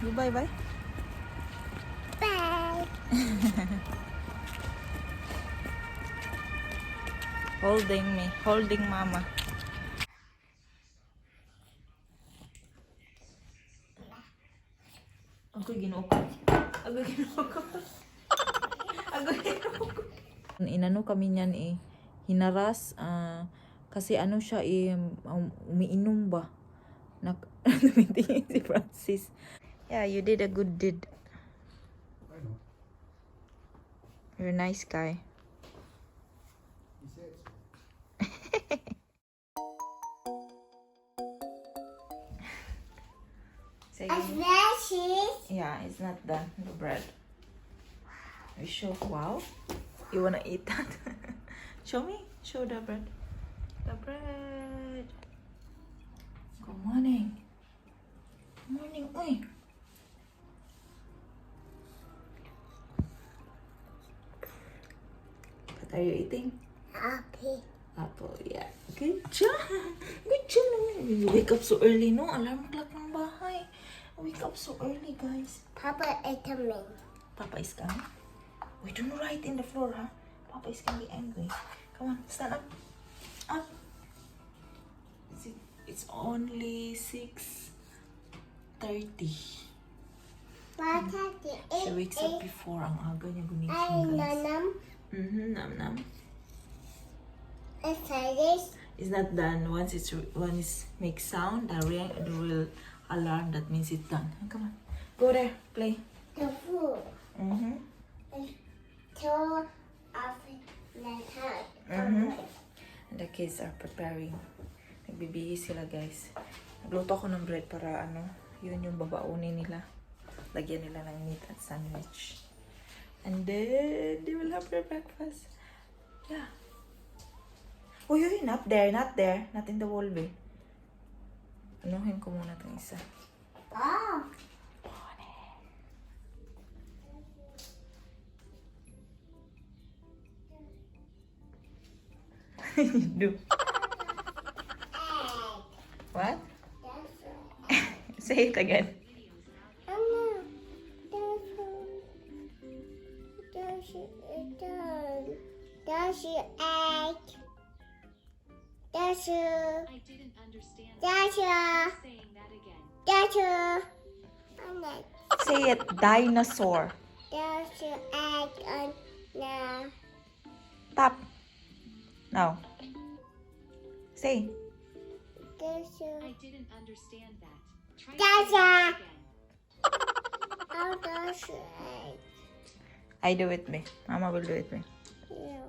Goodbye, bye. Bye. Holding me. Holding mama. Agoy ginuukot. Agoy ginuukot. Agoy ginuukot. Inano kami niyan hinaras kasi ano siya umiinom ba. Tumitingin si Francis. Yeah, you did a good deed. I know. You're a nice guy. He said so. Say, yeah, it's not done. The bread. You show. Wow. You wanna eat that? Show me. Show the bread. The bread. Good morning. Good morning. Uy. What are you eating? Happy. Apple, yeah. Good job. Good job naman. You wake up so early, no? Alarm clock ng bahay. Wake up so early, guys. Papa ate me. Papa is coming. We don't write in the floor, huh? Papa is gonna be angry. Come on, stand up. Up. It's only 6:30. What are the She wakes up before ang aga niya gumising, guys. Nam. This It's not done. Once makes sound, the will alarm. That means it's done. Come on, go there, play. the food. Two of the time. And the kids are preparing. Nagbibihis sila, guys. Nagluto ako ng bread para yun yung babaunin nila. Lagyan nila ng meat at sandwich. And then they will have their breakfast. Yeah. Uy, not there. Not in the wall, babe. Anuhin ko muna itong isa. Oh. You do. What? Say it again. That's your egg. That's your. I didn't understand That's your. saying that again. That's your. Say it. Dinosaur. That's your egg on now. Tap. Now. Say. That's your. I didn't understand that. Try That's saying that again. Oh, that's your egg. I do it, me. Mama will do it, me. Yeah.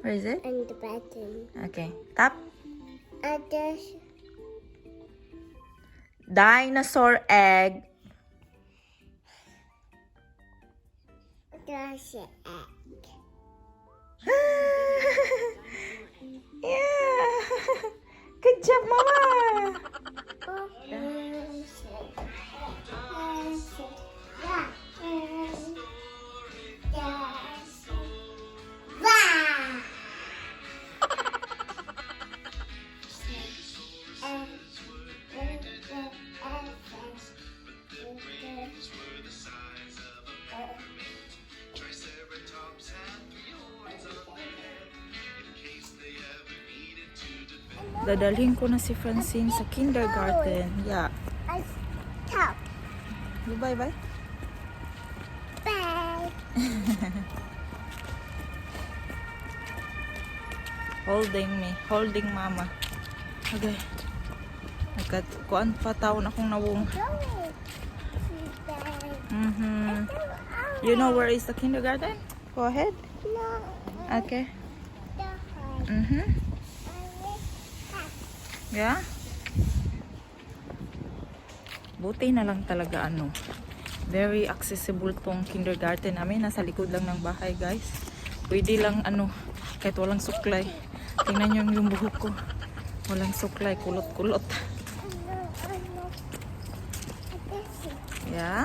Where is it? And the button. Okay. Tap. And that's. Dinosaur egg. That's your egg. Yeah. Good job, Mama. Oh, that's it. That's it. Yeah. That's it. Wow. Dadalhin ko na si Francine sa kindergarten. Yeah. Top. Bye bye. Bye. Holding me. Holding mama. Okay. Nagkuan pa taon akong nawong. You know where is the kindergarten? Go ahead. No. Okay. Yeah. Buti na lang talaga very accessible tong kindergarten namin. Nasa likod lang ng bahay, guys. Pwede lang kahit walang suklay. Tingnan nyo yung buhok ko. Walang suklay, kulot-kulot. Yeah.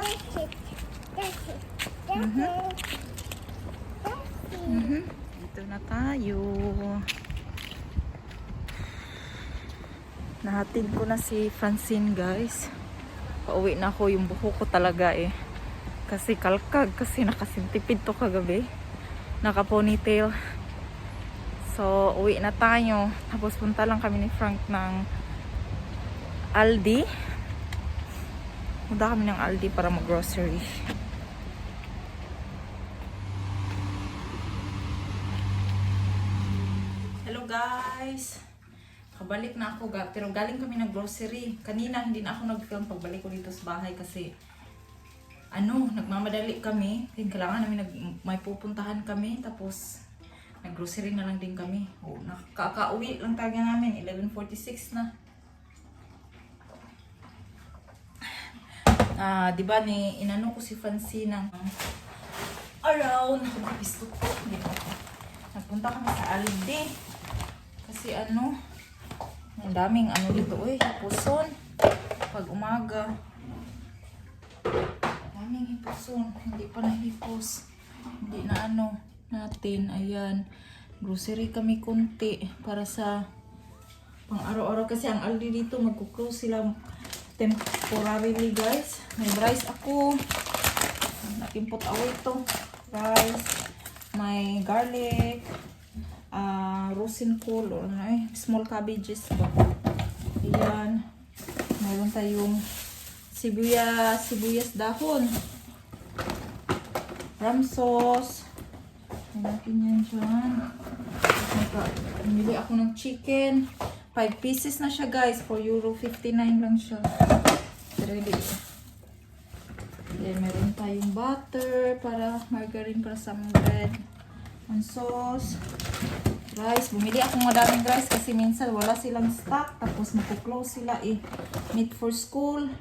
Dito na tayo. Nahatid ko na si Francine, guys. Pauwi na ako, yung buhok ko talaga eh. Kasi kalkag, kasi nakasintipid to kagabi. Naka-ponytail. So, uwi na tayo. Tapos punta lang kami ni Frank ng Aldi. Punta kami ng Aldi para mag-grocery. Hello guys! Kabalik na ako, pero galing kami ng grocery. Kanina hindi na ako pagbalik ko dito sa bahay kasi nagmamadali kami. Kailangan namin may pupuntahan kami, tapos nag-grocery na lang din kami. Nakaka-uwi lang taga namin, 11:46 na. Diba inano ko si Fancy ng around, biscuit ko. Nagpunta kami sa Aldi. Kasi ang daming dito, hipuson. Pag umaga, daming hipuson. Hindi pa nahipos. Hindi na natin. Ayan. Grocery kami kunti para sa pang araw-araw. Kasi ang Aldi dito, magkuklose sila temporarily guys. May rice ako. Nakimpot away ito. Rice. May garlic. Rosin cool or small cabbages ba? Ayan. Mayroon tayong sibuyas dahon. Ram sauce. Natin yan dyan. Bumili ako ng chicken. 5 pieces na siya guys. for €59 lang siya. Ready. Then meron tayong butter para margarine para sa bread. And sauce. Rice. Bumili akong madaming rice kasi minsan wala silang stock. Tapos magkuklose sila meat for school.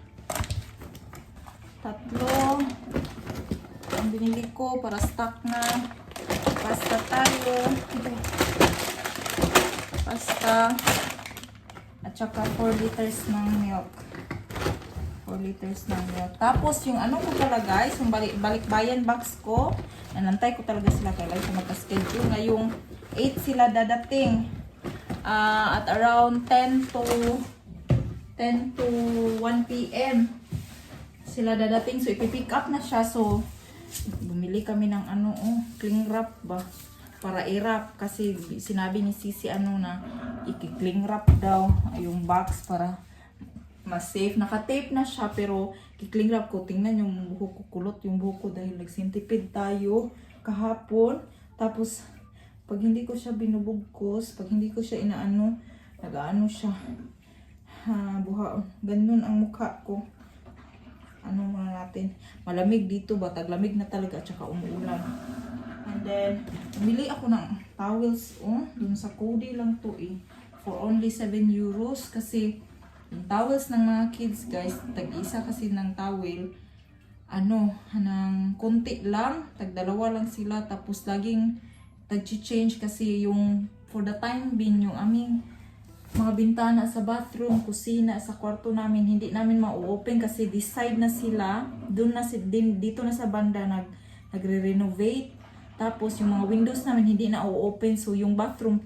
3. Ang binili ko para stock na. Pasta tayo. Pasta. At saka 4 liters ng milk. 4 liters ng milk. Tapos yung ko pala guys, yung balikbayan box ko, nanantay ko talaga sila kailan ko magka-schedule. Ngayong 8 sila dadating. At around 10 to 1 p.m. sila dadating. So, ipipick up na siya. So, bumili kami ng cling wrap ba? Para i-wrap. Kasi sinabi ni Sisi na i-cling wrap daw yung box para mas safe. Naka-tape na siya pero i-cling wrap ko. Tingnan yung buhok ko. Kulot yung buhok ko dahil nagsintipid tayo kahapon. Tapos, pag hindi ko siya binubugkos, pag hindi ko siya nag-ano siya. Ganun ang mukha ko. Muna natin. Malamig dito ba? Taglamig na talaga at saka umuulan. And then, bumili ako ng towels. Dun sa Cody lang to for only €7. Kasi, yung towels ng mga kids guys, tag-isa kasi ng towel. Ng konti lang. Tag-2 lang sila. Tapos, laging tag-change kasi yung for the time being yung aming mga bintana sa bathroom, kusina, sa kwarto namin, hindi namin ma-open kasi this side na sila, dito na sa banda nagre-renovate. Tapos yung mga windows namin hindi na open, so yung bathroom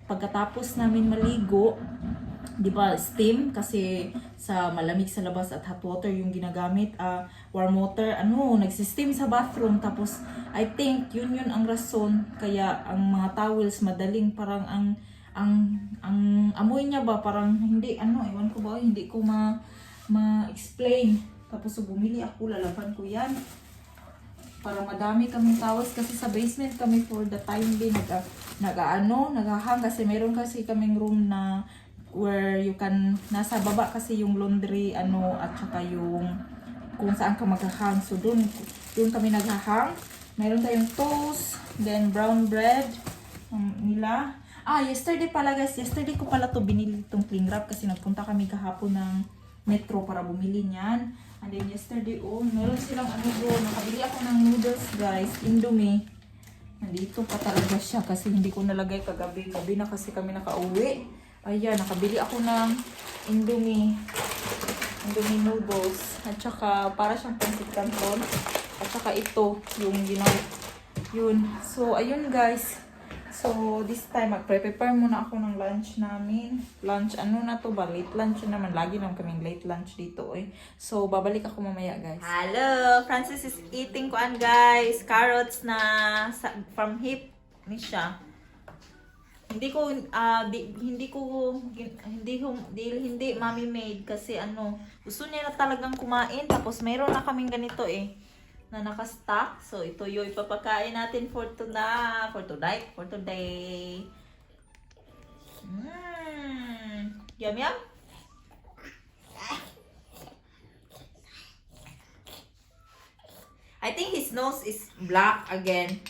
pagkatapos namin maligo, di ba, steam kasi sa malamig sa labas at hot water yung ginagamit, warm water, nagsisteam sa bathroom. Tapos I think yun ang rason kaya ang mga towels madaling parang ang amoy niya ba parang hindi ewan ko ba, hindi ko ma-explain. Tapos bumili ako, lalaban ko yan para madami kaming towels kasi sa basement kami for the time being naghahang kasi meron kasi kaming room na where you can nasa baba kasi yung laundry at saka yung kung saan ka maghahang. So doon kami naghahang. Meron tayong toast, then brown bread nila. Yesterday pala guys, yesterday ko pala to binili itong cling wrap kasi nagpunta kami kahapon ng Metro para bumili niyan. And then yesterday, meron silang doon. Nakabili ako ng noodles guys, Indomie. Nandito pa talaga siya kasi hindi ko nalagay kagabi. Gabi na kasi kami nakauwi. Ayan, nakabili ako ng Indomie noodles. At saka para siyang pancit canton. At saka ito, yung yun. So, ayun guys. So, So, this time, mag-prepare muna ako ng lunch namin. Lunch, ano na to ba? Late lunch naman. Lagi naman kaming late lunch dito eh. So, babalik ako mamaya, guys. Hello! Francis is eating kuan, guys. Carrots na from hip ni siya. Hindi mommy made kasi ano, gusto niya na talagang kumain. Tapos, mayroon na kaming ganito eh. Na naka-stock. So, ito yung ipapakain natin for today. Yum, yum. I think his nose is black again.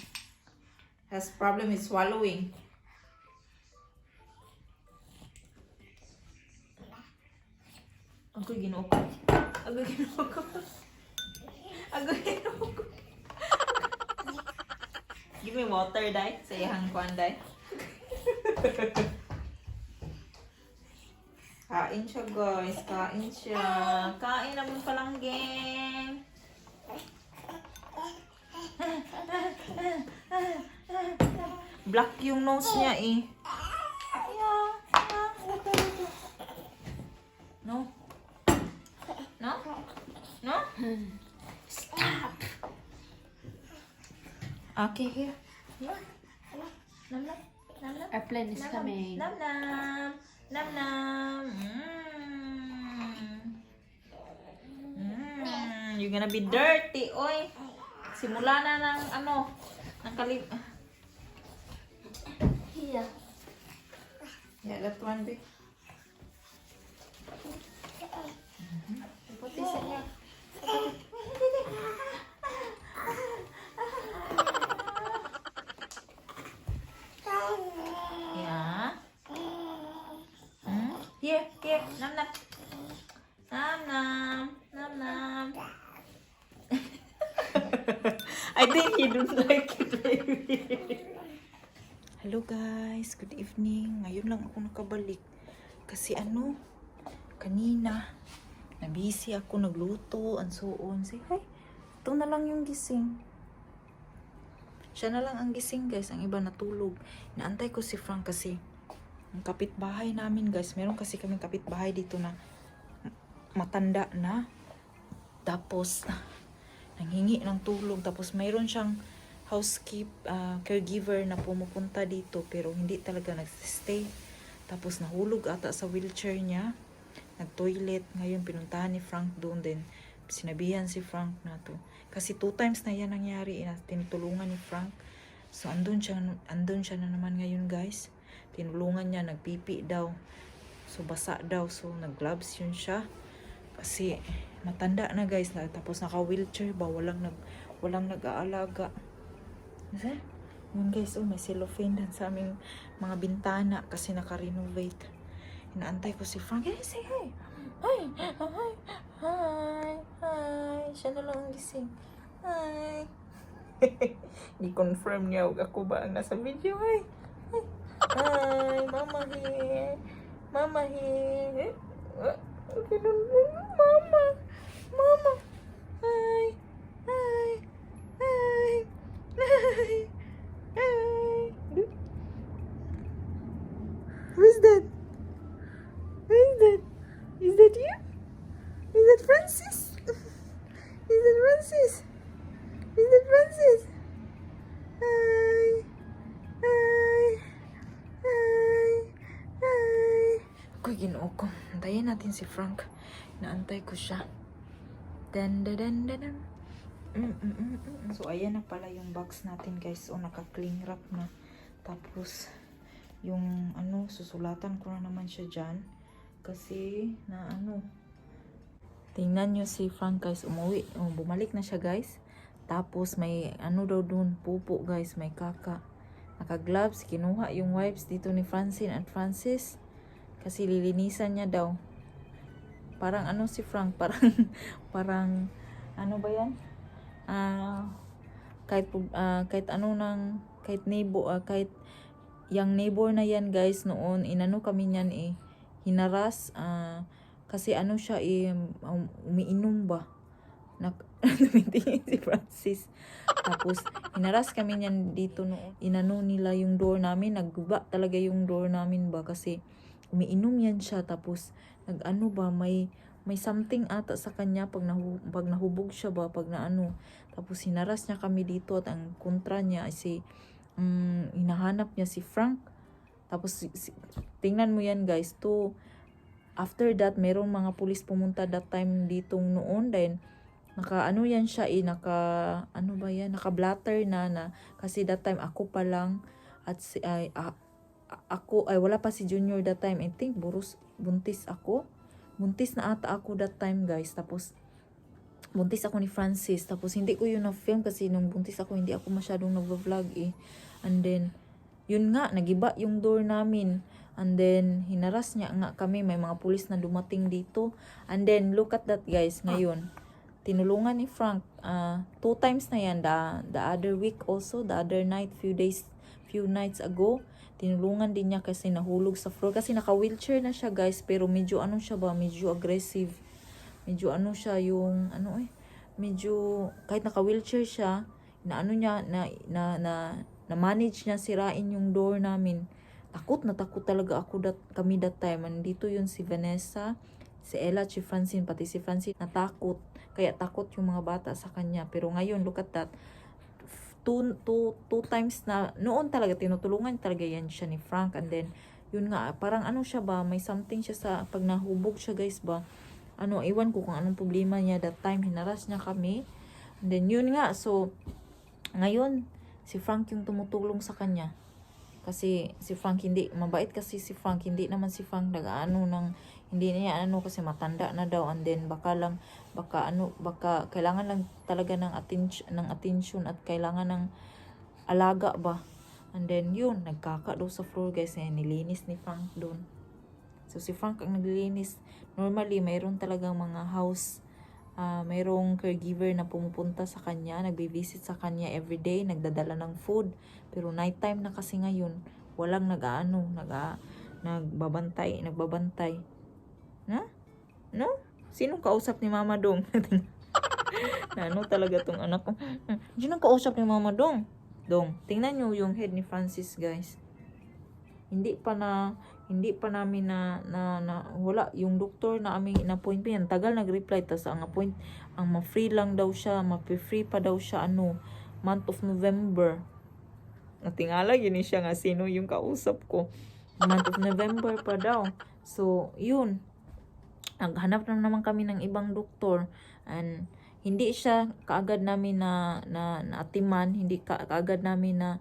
Has problem with swallowing. Agoy, ginoo ko. Agoy, ginoo ko. Give me water, Day. Sa iyang kuan, Day. Kain siya, guys. Kain siya. Kain naman palang, gang. Black yung nose niya, eh. No? No? No? Stop. Okay, here. Here. Nam nam. Nam nam. Our plane is coming. Nam nam. Nam nam. You're gonna be dirty, oy. Simula na ng ano, ng Here. Yeah, that one big. Put this in here. Yeah. Here, here. Nam nam. Nam nam. Nam nam. I think he don't like it, baby. Hello guys, good evening. Ngayon lang ako nakabalik. Kasi ano, kanina, na-busy ako, nagluto, and so on. Say, hey, ito na lang yung gising. Siya na lang ang gising, guys. Ang iba natulog. Inaantay ko si Frank kasi ang kapitbahay namin, guys. Meron kasi kaming kapitbahay dito na matanda na. Tapos, nanghingi ng tulog. Tapos, mayroon siyang caregiver na pumupunta dito pero hindi talaga nag-stay. Tapos, nahulog ata sa wheelchair niya. Nag-toilet. Ngayon, pinuntahan ni Frank doon din. Sinabihan si Frank na to. Kasi 2 times na yan nangyari. Tinutulungan ni Frank. So, andun siya na naman ngayon, guys. Tinulungan niya. Nagpipi daw. So, basa daw. So, nag-gloves yun siya. Kasi, matanda na, guys. Tapos, naka-wheelchair ba? Walang nag-aalaga. Kasi, yun, guys. Oh, may cellophane din sa aming mga bintana. Kasi, naka-renovate. Inaantay ko si Frank. Hey, say hi. Hi. Hi. Hi. Hi. Siya na lang ang gising. Hi. I-confirm niya ako ba ang nasa video. Hi. Hi. Hi. Mama here. Mama here. Mama. Mama. Hi. Hi. Hi. Hi. Hi. Who's that? Who is that? Is that you? Is that Francis? Is that Francis? Is that Francis? Hi. Hi. Hi. Hi. Ako'y ginoo ko. Antayin natin si Frank. Naantay ko siya. Dan dan dan dan. So, ayan na pala yung box natin, guys. O, naka-cling wrap na. Tapos, yung ano, susulatan ko na naman siya dyan. Kasi, na ano, tingnan nyo si Frank, guys, umuwi. Bumalik na siya, guys. Tapos, may ano daw dun, pupo, guys, may kaka. Naka-gloves, kinuha yung wipes dito ni Francine at Francis. Kasi lilinisan niya daw. Parang ano si Frank, parang, ano ba yan? Kahit ano nang, kahit yung neighbor na yan, guys, noon, inano kami niyan eh, hinaras, kasi ano siya umiinom ba? Tumitingin si Francis. Tapos, hinaras kami niyan dito noon. Inano nila yung door namin. Nagguba talaga yung door namin ba. Kasi, umiinom yan siya. Tapos, nag-ano ba, may something ata sa kanya pag nahubog siya ba, pag naano. Tapos, hinaras niya kami dito. At ang kontra niya ay hinahanap niya si Frank. Tapos, tingnan mo yan guys. After that, merong mga pulis pumunta that time ditong noon. Then, naka blatter na kasi that time ako pa lang at wala pa si Junior that time. I think buntis na ata ako that time guys. Tapos buntis ako ni Francis. Tapos hindi ko yun na-film kasi nung buntis ako hindi ako masyadong nag-vlog eh. And then yun nga, nagiba yung door namin. And then hinaras niya nga kami, may mga pulis na dumating dito. And then look at that guys, ngayon tinulungan ni Frank 2 times na yan. The other week also, the other night, few nights ago, tinulungan din niya kasi nahulog sa floor. Kasi naka-wheelchair na siya guys, pero medyo medyo aggressive. Medyo medyo, kahit naka-wheelchair siya, na-manage niya sirain yung door namin. Takot talaga kami that time. Nandito yun si Vanessa, si Ella, si Francine, pati si Francine natakot. Kaya takot yung mga bata sa kanya. Pero ngayon, look at that. Two times na, noon talaga, tinutulungan talaga yan siya ni Frank. And then, yun nga, parang siya ba, may something siya sa, pag nahubog siya guys ba, iwan ko kung anong problema niya that time, hinaras niya kami. And then, yun nga, so, ngayon, si Frank yung tumutulong sa kanya. Kasi si Frank mabait kasi si Frank, hindi naman si Frank hindi niya kasi matanda na daw. And then baka kailangan lang talaga ng attention at kailangan ng alaga ba. And then yun, nagkaka daw sa floor guys, nilinis ni Frank doon. So si Frank ang naglilinis. Normally mayroon talagang mga house, mayroong caregiver na pumupunta sa kanya, nagbi-visit sa kanya everyday, nagdadala ng food. Pero nighttime na kasi ngayon, walang nagbabantay. Na? No? Sinong kausap ni Mama Dong? Talaga tong anak ko. Sinong kausap ni Mama Dong? Tingnan nyo yung head ni Francis guys. Hindi pa namin wala yung doktor na aming in-appointment. Tagal nag-reply, tas ang ma-free lang daw siya, ma-free pa daw siya month of November. Natingala yun siya nga sino yung kausap ko. Month of November pa daw. So yun, naghanap na naman kami ng ibang doktor. And hindi siya kaagad namin na atiman, hindi kaagad namin na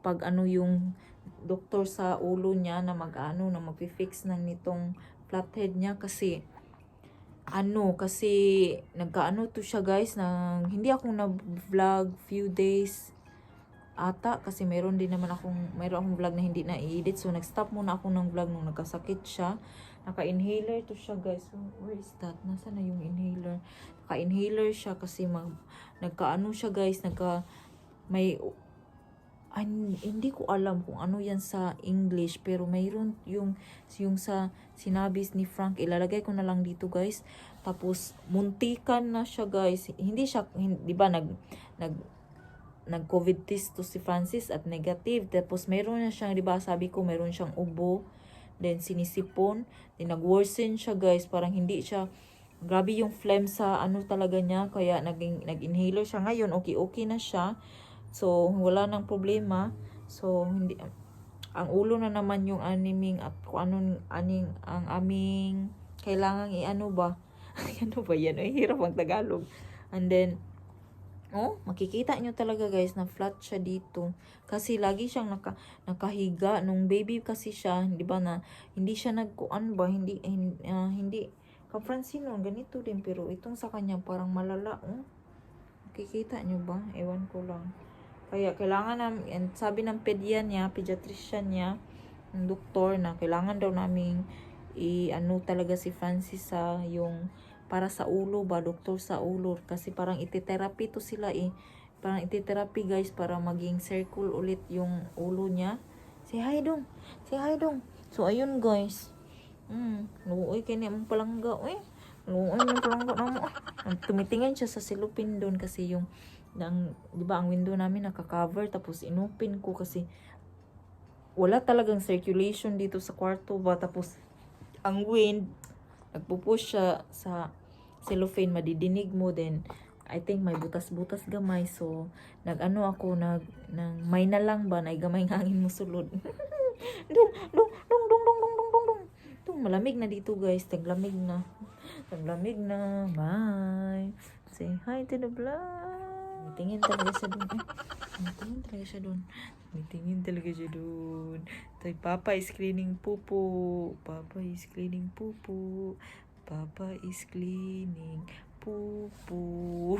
pag yung doktor sa ulo niya na magfi-fix ng nitong flathead niya kasi nagkaano to siya guys, hindi ako na-vlog few days ata kasi meron akong vlog na hindi na i-edit. So nag-stop muna ako ng vlog nung nagkasakit siya. Naka-inhaler to siya guys. Where is that? Nasaan na yung inhaler? Naka-inhaler siya kasi nagkaano siya guys, hindi ko alam kung ano yan sa English, pero mayroon yung sa sinabi ni Frank, ilalagay ko na lang dito guys. Tapos muntikan na siya guys. Di ba nag-COVID test to si Francis at negative. Tapos meron na siyang, di ba sabi ko, meron siyang ubo, then sinisipon, then nag-worsen siya guys. Parang hindi siya, grabe yung phlegm sa talaga niya, kaya nag-inhaler siya. Ngayon okay na siya. So, wala nang problema. So, ang ulo na naman yung animing at kung ang aming kailangan ano ba yan? Ay, hirap ang Tagalog. And then, makikita nyo talaga guys na flat siya dito. Kasi lagi siyang nakahiga. Nung baby kasi siya, di ba na, hindi siya nagkuan ba? Hindi, Francine, ganito din. Pero itong sa kanya parang malala. Makikita nyo ba? Ewan ko lang. Kaya kailangan namin, sabi ng pediatrician niya, ng doktor na kailangan daw namin talaga si Francis sa yung para sa ulo ba, doktor sa ulo. Kasi parang iti-therapy to sila Parang iti-therapy guys para maging circle ulit yung ulo niya. Say hi dong. So ayun guys. Uy, kaya mong palangga. Luoy na lang ko na mo. Tumitingin siya sa silupin doon kasi yung di ba ang window namin naka-cover tapos inupin ko kasi wala talagang circulation dito sa kwarto ba tapos ang wind nagpupush siya sa cellophane madidinig mo then I think may butas-butas gamay so nag-ano ako nang may na lang ba na gamay nga hangin mo sulod. Dung dung dung dung dung dung dung dung dung. Tung malamig na dito guys, taglamig na. Taglamig na. Bye. Say hi to the vlog. Tingin talaga siya doon. Tingin talaga siya doon. Tingin talaga siya doon. Tay Papa is cleaning pupo. Papa is cleaning pupo. Papa is cleaning pupo.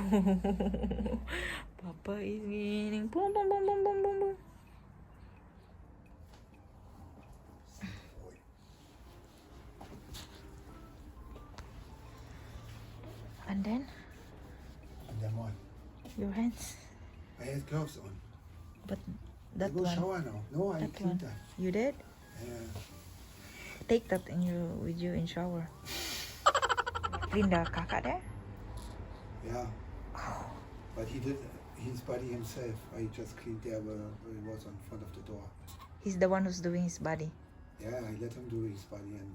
Papa is cleaning pum pum pum pum pum pum pum. And then And then what? your hands. I had gloves on. But I that go one. shower now. No, I That cleaned one. that. You did? Yeah. Take that with you in shower. Clean the kakak there. Yeah. But he did his body himself. I just cleaned there where he was in front of the door. He's the one who's doing his body. Yeah, I let him do his body and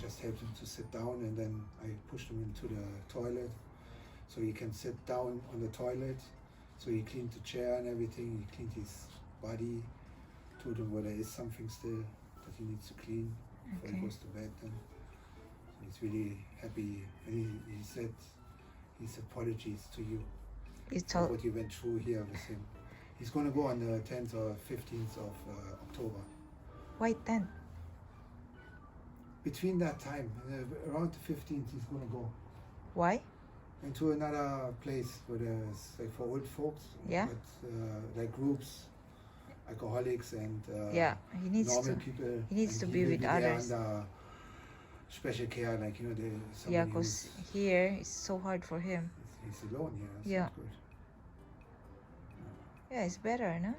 just helped him to sit down, and then I pushed him into the toilet so he can sit down on the toilet. So he cleaned the chair and everything. He cleaned his body, told him whether there is something still that he needs to clean before he Okay. goes to bed. Then he's really happy. And he said his apologies to you You for told what you went through here with him. He's going to go on the 10th or 15th of October. why 10? Between that time, around the 15th, he's going to go Why? into another place where there's like for old folks. Yeah. But, like groups, alcoholics and Yeah, he needs normal to. people. he needs and to he be will with there others. Under special care, like Yeah, somebody cause here it's so hard for him. he's alone here. That's Yeah. not good. Yeah, it's better, no?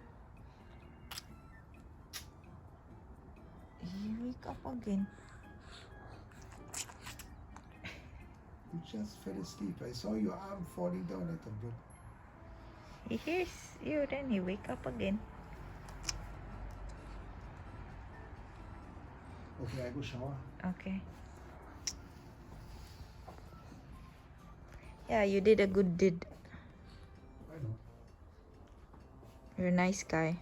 He wake up again. You just fell asleep. I saw your arm falling down at the bed. He hears you, then he wake up again. Okay, I go shower. Okay. Yeah, you did a good deed. I know. You're a nice guy.